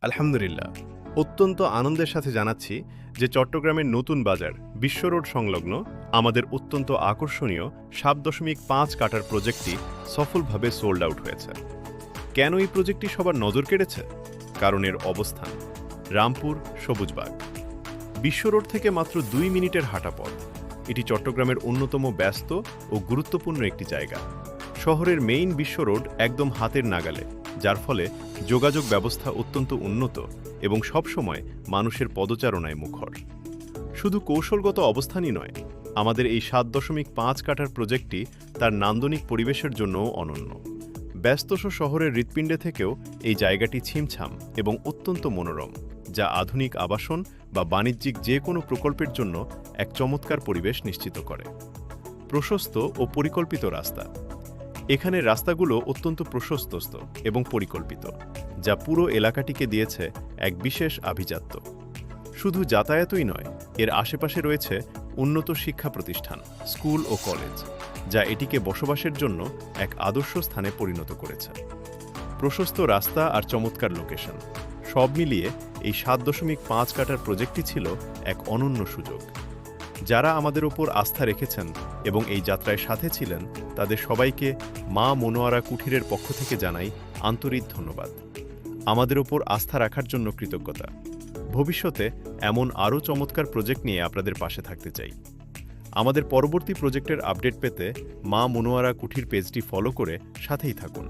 আলহামদুলিল্লাহ, অত্যন্ত আনন্দের সাথে জানাচ্ছি যে চট্টগ্রামের নতুন বাজার বিশ্ব রোড সংলগ্ন আমাদের অত্যন্ত আকর্ষণীয় ৭.৫ কাঠার প্রজেক্টটি সফলভাবে সোল্ড আউট হয়েছে। কেন এই প্রজেক্টটি সবার নজর কেড়েছে? কারণ এর অবস্থান রামপুর সবুজবাগ। বিশ্ব রোড থেকে মাত্র ২ মিনিটের হাঁটা পথ। এটি চট্টগ্রামের অন্যতম ব্যস্ত ও গুরুত্বপূর্ণ একটি জায়গা। শহরের মেইন বিশ্ব রোড একদম হাতের নাগালে, যার ফলে যোগাযোগ ব্যবস্থা অত্যন্ত উন্নত এবং সবসময় মানুষের পদচারণায় মুখর। শুধু কৌশলগত অবস্থানই নয়, আমাদের এই ৭.৫ কাঠার প্রজেক্টটি তার নান্দনিক পরিবেশের জন্যও অনন্য। ব্যস্তস শহরের হৃৎপিণ্ডে থেকেও এই জায়গাটি ছিমছাম এবং অত্যন্ত মনোরম, যা আধুনিক আবাসন বা বাণিজ্যিক যে কোনো প্রকল্পের জন্য এক চমৎকার পরিবেশ নিশ্চিত করে। প্রশস্ত ও পরিকল্পিত রাস্তা। এখানের রাস্তাগুলো অত্যন্ত প্রশস্ত এবং পরিকল্পিত, যা পুরো এলাকাটিকে দিয়েছে এক বিশেষ আভিজাত্য। শুধু যাতায়াতই নয়, এর আশেপাশে রয়েছে উন্নত শিক্ষা প্রতিষ্ঠান, স্কুল ও কলেজ, যা এটিকে বসবাসের জন্য এক আদর্শ স্থানে পরিণত করেছে। প্রশস্ত রাস্তা আর চমৎকার লোকেশন, সব মিলিয়ে এই ৭.৫ কাঠার প্রজেক্টটি ছিল এক অনন্য সুযোগ। যারা আমাদের ওপর আস্থা রেখেছেন এবং এই যাত্রায় সাথে ছিলেন, তাদের সবাইকে মা মনোয়ারা কুঠিরের পক্ষ থেকে জানাই আন্তরিক ধন্যবাদ। আমাদের ওপর আস্থা রাখার জন্য কৃতজ্ঞতা। ভবিষ্যতে এমন আরও চমৎকার প্রজেক্ট নিয়ে আপনাদের পাশে থাকতে চাই। আমাদের পরবর্তী প্রজেক্টের আপডেট পেতে মা মনোয়ারা কুঠির পেজটি ফলো করে সাথেই থাকুন।